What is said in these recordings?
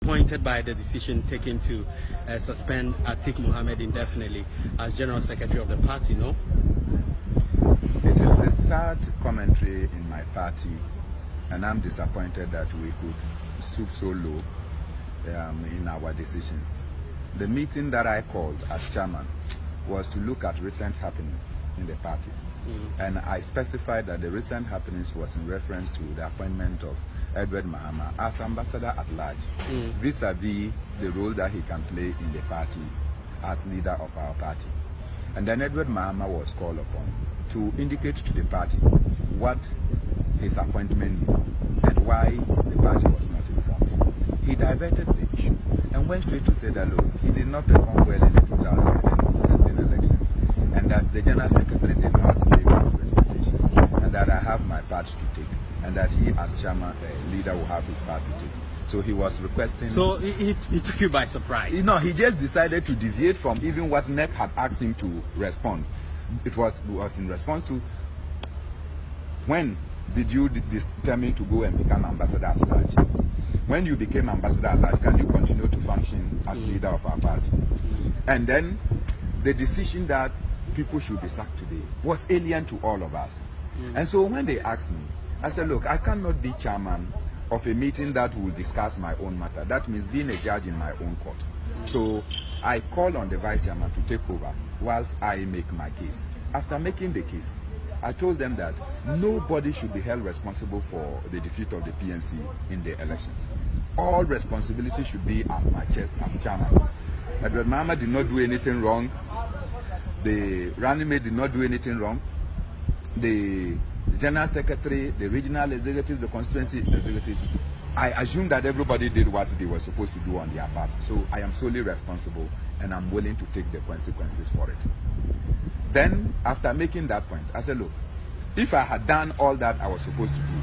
disappointed by the decision taken to suspend Atiq Mohammed indefinitely as General Secretary of the party, no? It is a sad commentary in my party, and I'm disappointed that we could stoop so low in our decisions. The meeting that I called as chairman was to look at recent happenings in the party. And I specified that the recent happenings was in reference to the appointment of Edward Mornah as ambassador at large, vis-a-vis the role that he can play in the party as leader of our party. And then Edward Mornah was called upon to indicate to the party what his appointment knew and why the party was not informed. He diverted the issue and went straight to say that, look, he did not perform well in the 2016 elections, and that the General Secretary did not live up to expectations, and that I have my part to take, and that he as chairman, leader, will have his part to take. So he was requesting... So he took you by surprise? No, he just decided to deviate from even what NEC had asked him to respond. It was in response to, when did you determine to go and become ambassador at large? When you became ambassador at large, can you continue to function as leader of our party? And then the decision that people should be sacked today was alien to all of us. And so when they asked me, I said, look, I cannot be chairman of a meeting that will discuss my own matter. That means being a judge in my own court. So I called on the vice chairman to take over whilst I make my case. After making the case, I told them that nobody should be held responsible for the defeat of the PNC in the elections. All responsibility should be at my chest as chairman. Edward Mornah did not do anything wrong. The running mate did not do anything wrong. The General Secretary, the regional executives, the constituency executives, I assume that everybody did what they were supposed to do on their part. So I am solely responsible, and I'm willing to take the consequences for it. Then, after making that point, I said, look, if I had done all that I was supposed to do,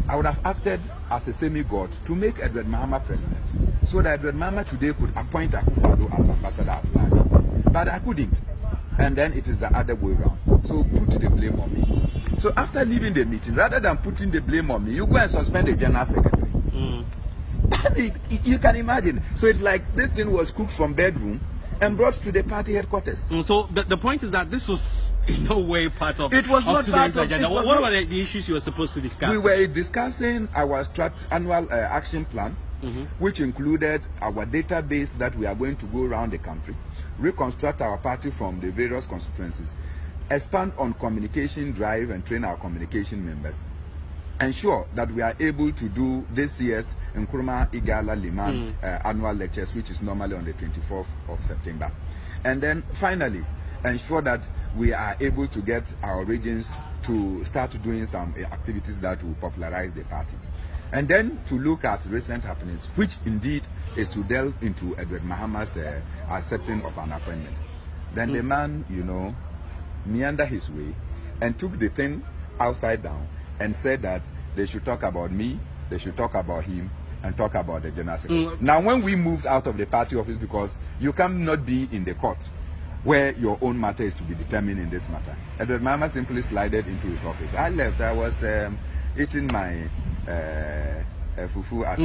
I would have acted as a semi-god to make Edward Mornah president, so that Edward Mornah today could appoint Akufo-Addo as ambassador at large. But I couldn't. And then it is the other way around. So put the blame on me. So after leaving the meeting, rather than putting the blame on me, you go and suspend the General Secretary. I mean, you can imagine. So it's like this thing was cooked from bedroom and brought to the party headquarters. So the point is that this was in no way part of it was not part of agenda. What were the issues you were supposed to discuss? We were discussing our annual action plan, which included our database that we are going to go around the country, reconstruct our party from the various constituencies, expand on communication drive and train our communication members, ensure that we are able to do this year's Nkrumah Igala Liman annual lectures, which is normally on the 24th of September. And then finally, ensure that we are able to get our regions to start doing some activities that will popularize the party. And then to look at recent happenings, which indeed is to delve into Edward Mornah's accepting of an appointment. Then the man, you know, meandered his way and took the thing upside down and said that they should talk about me, they should talk about him, and talk about the General Secretary. Now, when we moved out of the party office, because you cannot be in the court where your own matter is to be determined in this matter, Edward Mornah simply slided into his office. I left. I was eating my fufu at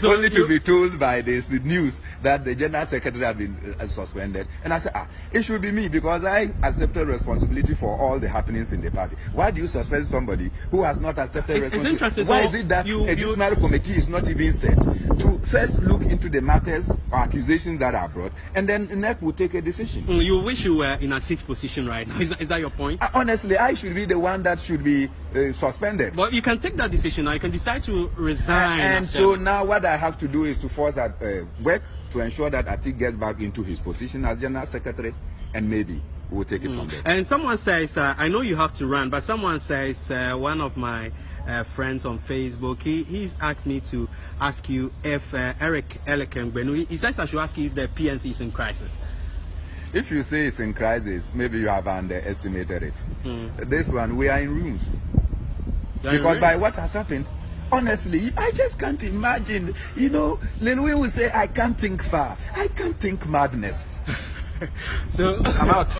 only to be told by the news that the General Secretary had been suspended. And I said, it should be me, because I accepted responsibility for all the happenings in the party. Why do you suspend somebody who has not accepted responsibility? It's interesting. Why is it that a disciplinary committee is not even set to first look into the matters or accusations that are brought, and then NEC will take a decision? You wish you were in a Atiq's position right now. Is that your point? Honestly, I should be the one that should be suspended. But you can take that decision now. You can decide to resign. And so now what I have to do is to force at work to ensure that Atiq gets back into his position as General Secretary, and maybe we'll take it from there. And someone says, I know you have to run, but someone says, one of my friends on Facebook, he's asked me to ask you if Eric Elekengbenu, he says I should ask you if the PNC is in crisis. If you say it's in crisis, maybe you have underestimated it. This one, we are in ruins. Because by what has happened, honestly, I just can't imagine. You know, Lil Wayne will say, I can't think far. I can't think madness. So I'm out.